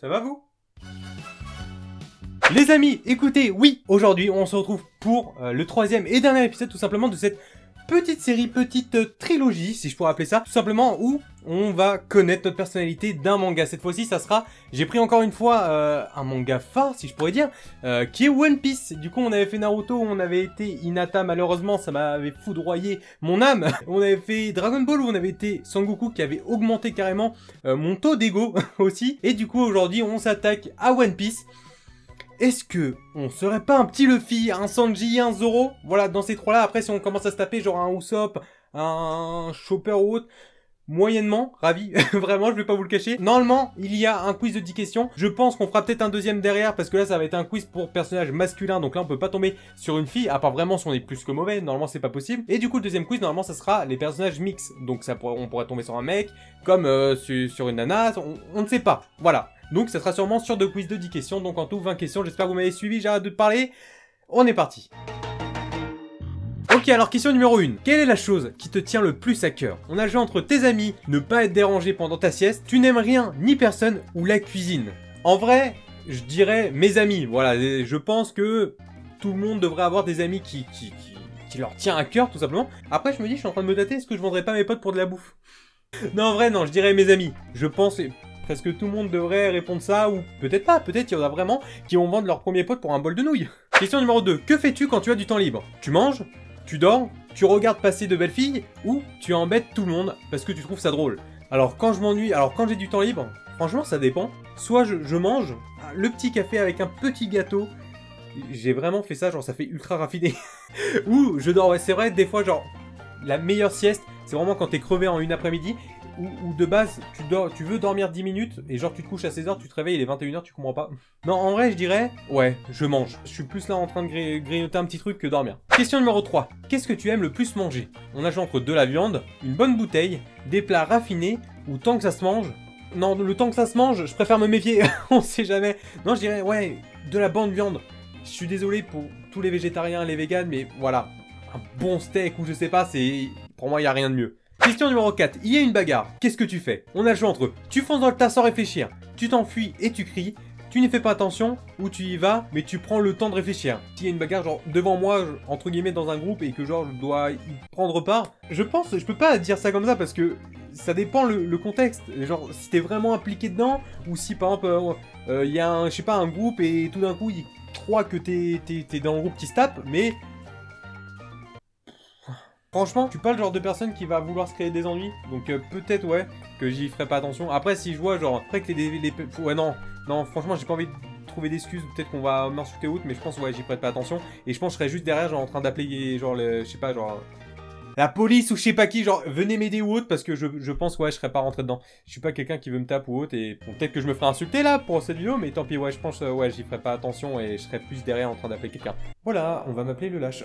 Ça va vous? Les amis, écoutez, oui, aujourd'hui on se retrouve pour le troisième et dernier épisode tout simplement de cette petite série, petite trilogie, si je pourrais appeler ça, tout simplement où on va connaître notre personnalité d'un manga. Cette fois-ci, ça sera, j'ai pris encore une fois un manga phare, si je pourrais dire, qui est One Piece. Du coup, on avait fait Naruto, on avait été Hinata, malheureusement, ça m'avait foudroyé mon âme. On avait fait Dragon Ball, où on avait été Sangoku, qui avait augmenté carrément mon taux d'ego aussi. Et du coup, aujourd'hui, on s'attaque à One Piece. Est-ce que on serait pas un petit Luffy, un Sanji, un Zoro? Voilà, dans ces trois-là, après si on commence à se taper genre un Usopp, un Chopper ou autre, moyennement, ravi, vraiment, je vais pas vous le cacher. Normalement, il y a un quiz de 10 questions. Je pense qu'on fera peut-être un deuxième derrière, parce que là, ça va être un quiz pour personnages masculins, donc là, on peut pas tomber sur une fille, à part vraiment si on est plus que mauvais, normalement, c'est pas possible. Et du coup, le deuxième quiz, normalement, ça sera les personnages mix, donc ça on pourrait tomber sur un mec, comme sur une nana, on ne sait pas, voilà. Donc ça sera sûrement sur 2 quiz de 10 questions, donc en tout 20 questions, j'espère que vous m'avez suivi, j'arrête de parler, on est parti. Ok, alors question numéro 1. Quelle est la chose qui te tient le plus à cœur? On a le choix entre tes amis, ne pas être dérangé pendant ta sieste, tu n'aimes rien ni personne, ou la cuisine. En vrai, je dirais mes amis, voilà, je pense que tout le monde devrait avoir des amis qui leur tient à cœur, tout simplement. Après, je me dis, je suis en train de me tâter, est-ce que je vendrais pas mes potes pour de la bouffe? Non, en vrai, non, je dirais mes amis. Je pense... Presque tout le monde devrait répondre ça, ou peut-être pas, peut-être il y en a vraiment qui vont vendre leur premier pote pour un bol de nouilles. Question numéro 2. Que fais-tu quand tu as du temps libre? Tu manges? Tu dors? Tu regardes passer de belles filles? Ou tu embêtes tout le monde parce que tu trouves ça drôle? Alors quand je m'ennuie, quand j'ai du temps libre, franchement ça dépend. Soit je mange le petit café avec un petit gâteau. J'ai vraiment fait ça, genre ça fait ultra raffiné. Ou je dors, ouais c'est vrai, des fois genre la meilleure sieste, c'est vraiment quand t'es crevé en une après-midi. Ou de base, tu veux dormir 10 minutes, et genre tu te couches à 16h, tu te réveilles, il est 21h, tu comprends pas. Non, en vrai, je dirais, ouais, je mange. Je suis plus là en train de grignoter un petit truc que dormir. Question numéro 3. Qu'est-ce que tu aimes le plus manger? On a le choix entre de la viande, une bonne bouteille, des plats raffinés, ou tant que ça se mange. Non, le temps que ça se mange, je préfère me méfier, on sait jamais. Non, je dirais, ouais, de la bonne viande. Je suis désolé pour tous les végétariens, les véganes, mais voilà. Un bon steak, ou je sais pas, c'est... Pour moi, il n'y a rien de mieux. Question numéro 4, il y a une bagarre, qu'est-ce que tu fais? On a le choix entre tu fonces dans le tas sans réfléchir, tu t'enfuis et tu cries, tu n'y fais pas attention, ou tu y vas, mais tu prends le temps de réfléchir. S'il y a une bagarre genre devant moi, entre guillemets dans un groupe, et que genre je dois y prendre part, je pense, je peux pas dire ça comme ça parce que ça dépend le contexte. Genre si t'es vraiment impliqué dedans, ou si par exemple il y a un, je sais pas, un groupe et tout d'un coup il croit que t'es dans le groupe qui se tape, mais... Franchement, je suis pas le genre de personne qui va vouloir se créer des ennuis, donc peut-être ouais, que j'y ferai pas attention. Après si je vois genre, après que ouais non, franchement j'ai pas envie de trouver d'excuses, peut-être qu'on va m'insulter ou autre, mais je pense ouais j'y prête pas attention. Et je pense que je serais juste derrière genre en train d'appeler genre, je sais pas genre... La police ou je sais pas qui, genre venez m'aider ou autre, parce que je pense ouais je serais pas rentré dedans. Je suis pas quelqu'un qui veut me taper ou autre, et bon, peut-être que je me ferai insulter là pour cette vidéo, mais tant pis ouais je pense ouais j'y ferai pas attention et je serais plus derrière en train d'appeler quelqu'un. Voilà, on va m'appeler le lâche.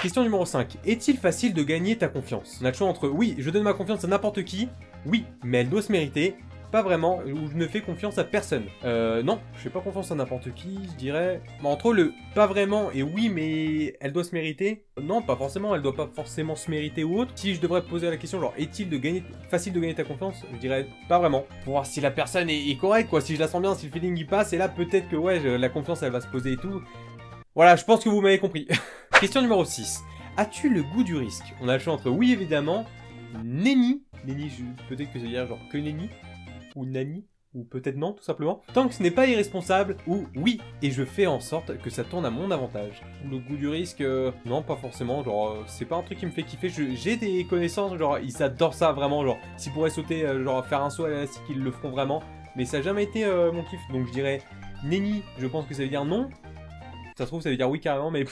Question numéro 5. Est-il facile de gagner ta confiance? On a le choix entre oui, je donne ma confiance à n'importe qui, oui, mais elle doit se mériter, pas vraiment, ou je ne fais confiance à personne. Non, je fais pas confiance à n'importe qui, je dirais... Entre le pas vraiment et oui, mais elle doit se mériter, non, pas forcément, elle doit pas forcément se mériter ou autre. Si je devrais poser la question, genre, est-il facile de gagner ta confiance? Je dirais pas vraiment. Pour voir si la personne est correcte, quoi, si je la sens bien, si le feeling y passe, et là, peut-être que, ouais, la confiance, elle va se poser et tout. Voilà, je pense que vous m'avez compris. Question numéro 6. As-tu le goût du risque? On a le choix entre oui, évidemment, nenni. Nenni, peut-être que ça veut dire genre que nenni. Ou nani, ou peut-être non, tout simplement. Tant que ce n'est pas irresponsable, ou oui, et je fais en sorte que ça tourne à mon avantage. Le goût du risque, non, pas forcément, genre, c'est pas un truc qui me fait kiffer. J'ai des connaissances, genre, ils adorent ça vraiment, genre, s'ils pourraient sauter, genre, faire un saut à l'élastique, ils le feront vraiment. Mais ça n'a jamais été mon kiff, donc je dirais nenni, je pense que ça veut dire non. Ça se trouve, ça veut dire oui carrément, mais...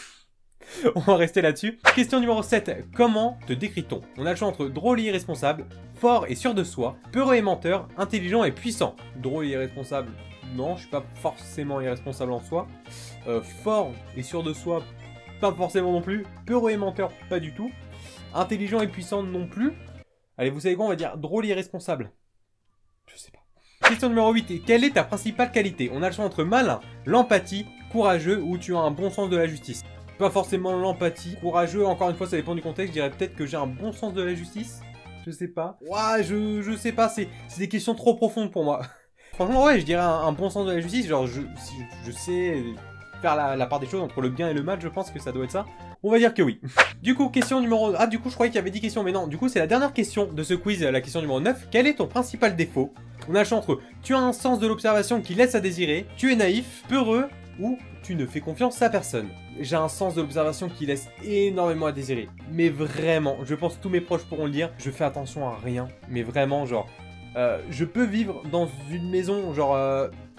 On va rester là-dessus. Question numéro 7. Comment te décrit-on? On a le choix entre drôle et irresponsable, fort et sûr de soi, peureux et menteur, intelligent et puissant. Drôle et irresponsable, non, je suis pas forcément irresponsable en soi. Fort et sûr de soi, pas forcément non plus. Peureux et menteur, pas du tout. Intelligent et puissant non plus. Allez, vous savez quoi, on va dire drôle et irresponsable. Je sais pas. Question numéro 8. Quelle est ta principale qualité? On a le choix entre malin, l'empathie, courageux ou tu as un bon sens de la justice. Pas forcément l'empathie. Courageux, encore une fois, ça dépend du contexte. Je dirais peut-être que j'ai un bon sens de la justice. Je sais pas. Ouah, je sais pas. C'est des questions trop profondes pour moi. Franchement, ouais, je dirais un bon sens de la justice. Genre, je sais faire la part des choses entre le bien et le mal, je pense que ça doit être ça. On va dire que oui. Du coup, question numéro... Ah, du coup, je croyais qu'il y avait 10 questions, mais non. Du coup, c'est la dernière question de ce quiz, la question numéro 9. Quel est ton principal défaut? On a le choix entre tu as un sens de l'observation qui laisse à désirer, tu es naïf, peureux, ou tu ne fais confiance à personne. J'ai un sens de l'observation qui laisse énormément à désirer. Mais vraiment, je pense que tous mes proches pourront le dire, je fais attention à rien. Mais vraiment, genre... je peux vivre dans une maison, genre,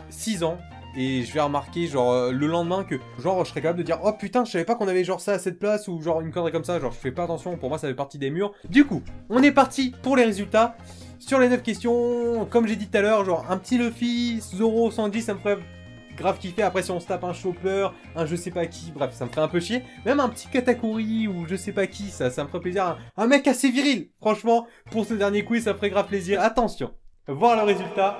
6 ans, et je vais remarquer, genre, le lendemain que, genre, je serais capable de dire, oh putain, je savais pas qu'on avait, genre, ça à cette place, ou genre, une connerie comme ça, genre, je fais pas attention, pour moi, ça fait partie des murs. Du coup, on est parti pour les résultats. Sur les 9 questions, comme j'ai dit tout à l'heure, genre, un petit Luffy, Zoro, Sanji, ça me ferait grave kiffer. Après, si on se tape un Chopper, un je sais pas qui, bref, ça me ferait un peu chier. Même un petit Katakuri, ou je sais pas qui, ça me ferait plaisir. Un mec assez viril, franchement, pour ce dernier quiz, ça ferait grave plaisir. Attention, voir le résultat.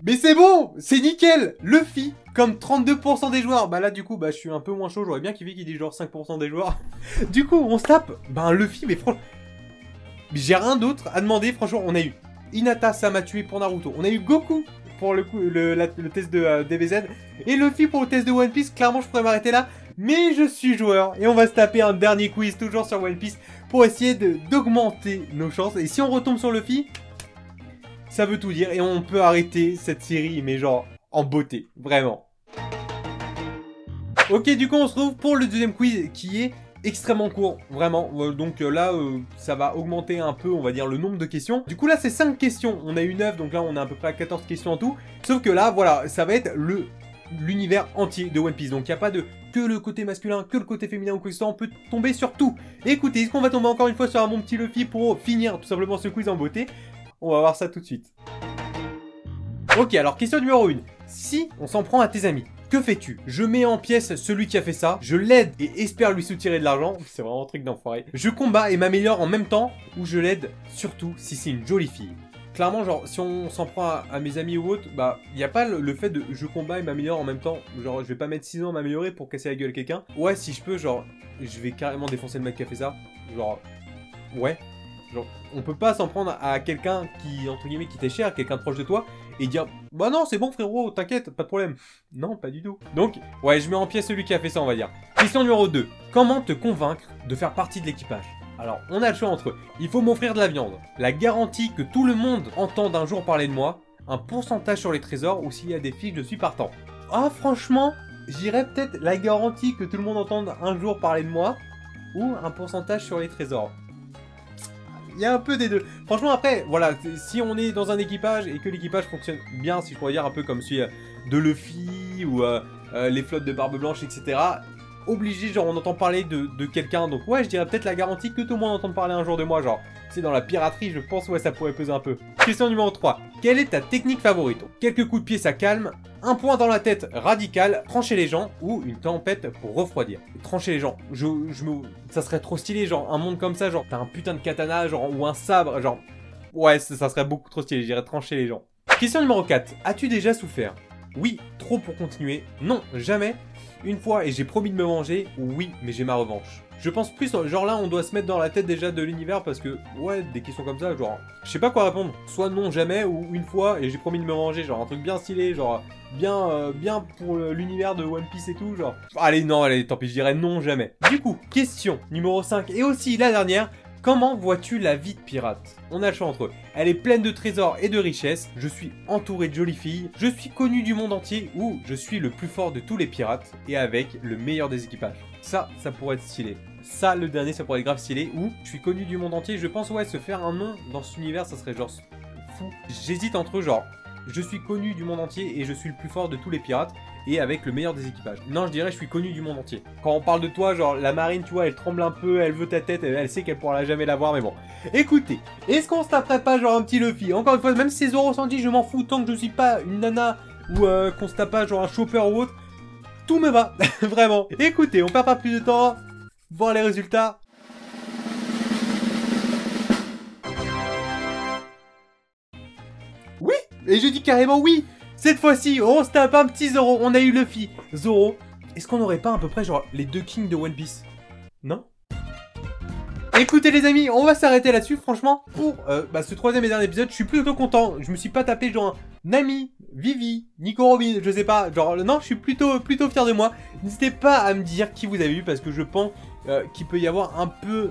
Mais c'est bon, c'est nickel. Luffy, comme 32% des joueurs. Bah là, du coup, bah je suis un peu moins chaud. J'aurais bien kiffé qu'il dise genre 5% des joueurs. Du coup, on se tape. Bah un Luffy, mais franchement... J'ai rien d'autre à demander. Franchement, on a eu Hinata, ça m'a tué pour Naruto. On a eu Goku pour le test de DBZ. Et Luffy pour le test de One Piece. Clairement, je pourrais m'arrêter là. Mais je suis joueur. Et on va se taper un dernier quiz, toujours sur One Piece, pour essayer d'augmenter nos chances. Et si on retombe sur Luffy... ça veut tout dire et on peut arrêter cette série, mais genre en beauté, vraiment. Ok, du coup on se retrouve pour le deuxième quiz qui est extrêmement court, vraiment. Donc là, ça va augmenter un peu, on va dire, le nombre de questions. Du coup là, c'est 5 questions. On a eu 9, donc là on est à peu près à 14 questions en tout. Sauf que là, voilà, ça va être l'univers entier de One Piece. Donc il n'y a pas de que le côté masculin, que le côté féminin ou quoi que ce soit. On peut tomber sur tout. Et écoutez, est-ce qu'on va tomber encore une fois sur un bon petit Luffy pour finir tout simplement ce quiz en beauté? On va voir ça tout de suite. Ok, alors question numéro 1. Si on s'en prend à tes amis, que fais-tu? Je mets en pièces celui qui a fait ça, je l'aide et espère lui soutirer de l'argent. C'est vraiment un truc d'enfoiré. Je combats et m'améliore en même temps, ou je l'aide surtout si c'est une jolie fille. Clairement, genre, si on s'en prend à mes amis ou autres, bah, il n'y a pas le fait de je combats et m'améliore en même temps. Genre, je vais pas mettre 6 ans à m'améliorer pour casser la gueule à quelqu'un. Ouais, si je peux, genre, je vais carrément défoncer le mec qui a fait ça. Genre, ouais. Genre, on peut pas s'en prendre à quelqu'un qui, entre guillemets, qui t'est cher, quelqu'un de proche de toi, et dire « Bah non, c'est bon frérot, t'inquiète, pas de problème. » Non, pas du tout. Donc, ouais, je mets en pièce celui qui a fait ça, on va dire. Question numéro 2. Comment te convaincre de faire partie de l'équipage? Alors, on a le choix entre « Il faut m'offrir de la viande, la garantie que tout le monde entende un jour parler de moi, un pourcentage sur les trésors, ou s'il y a des filles, je suis partant. » Ah, franchement, j'irais peut-être la garantie que tout le monde entende un jour parler de moi, ou un pourcentage sur les trésors. Il y a un peu des deux. Franchement, après, voilà, si on est dans un équipage et que l'équipage fonctionne bien, si je pourrais dire un peu comme celui de Luffy ou les flottes de Barbe Blanche, etc., obligé, genre, on entend parler de quelqu'un. Donc, ouais, je dirais peut-être la garantie que tout le monde entende parler un jour de moi. Genre, c'est dans la piraterie, je pense, ouais, ça pourrait peser un peu. Question numéro 3. Quelle est ta technique favorite? Quelques coups de pied, ça calme. Un point dans la tête radical, trancher les gens, ou une tempête pour refroidir. Trancher les gens, ça serait trop stylé, genre un monde comme ça, genre t'as un putain de katana, genre, ou un sabre, genre, ouais, ça serait beaucoup trop stylé, j'irais trancher les gens. Question numéro 4, as-tu déjà souffert? Oui, trop pour continuer, non, jamais. Une fois et j'ai promis de me venger, oui, mais j'ai ma revanche. Je pense plus, genre là, on doit se mettre dans la tête déjà de l'univers parce que, ouais, des questions comme ça, genre, je sais pas quoi répondre. Soit non, jamais, ou une fois et j'ai promis de me venger, genre un truc bien stylé, genre, bien pour l'univers de One Piece et tout, genre. Allez, non, allez, tant pis, je dirais non, jamais. Du coup, question numéro 5 et aussi la dernière. Comment vois-tu la vie de pirate? On a le choix entre eux. Elle est pleine de trésors et de richesses, je suis entouré de jolies filles, je suis connu du monde entier ou je suis le plus fort de tous les pirates et avec le meilleur des équipages. Ça pourrait être stylé. Ça, le dernier, ça pourrait être grave stylé. Ou je suis connu du monde entier, je pense, ouais, se faire un nom dans cet univers, ça serait genre fou. J'hésite entre genre, je suis connu du monde entier et je suis le plus fort de tous les pirates et avec le meilleur des équipages. Non, je dirais je suis connu du monde entier. Quand on parle de toi, genre la marine, tu vois, elle tremble un peu, elle veut ta tête, elle sait qu'elle pourra jamais l'avoir, mais bon. Écoutez, est-ce qu'on se taperait pas genre un petit Luffy? Encore une fois, même si c'est Zoro Sanji, je m'en fous tant que je suis pas une nana ou qu'on se tape pas genre un chopper ou autre. Tout me va, vraiment. Écoutez, on perd pas plus de temps, voir les résultats. Oui, et je dis carrément oui. Cette fois-ci, on se tape un petit Zoro, on a eu Luffy. Zoro, est-ce qu'on aurait pas à peu près genre les deux kings de One Piece? Non? Écoutez les amis, on va s'arrêter là-dessus. Franchement, pour ce troisième et dernier épisode, je suis plutôt content. Je me suis pas tapé genre Nami, Vivi, Nico Robin, je sais pas. Genre non, je suis plutôt fier de moi. N'hésitez pas à me dire qui vous avez vu parce que je pense qu'il peut y avoir un peu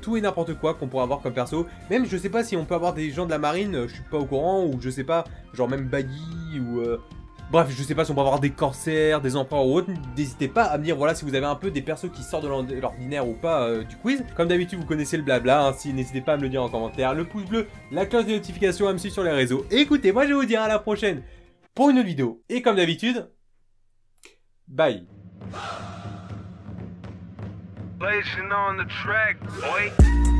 tout et n'importe quoi qu'on pourrait avoir comme perso. Même je sais pas si on peut avoir des gens de la marine, je suis pas au courant, ou je sais pas, genre même Baggy ou... Bref, je sais pas si on peut avoir des corsaires, des empereurs ou autres. N'hésitez pas à me dire voilà si vous avez un peu des persos qui sortent de l'ordinaire ou pas du quiz. Comme d'habitude, vous connaissez le blabla, ainsi n'hésitez pas à me le dire en commentaire. Le pouce bleu, la cloche de notification, à me suivre sur les réseaux. Et écoutez, moi je vais vous dire à la prochaine pour une autre vidéo. Et comme d'habitude, bye. Blazing on the track, boy.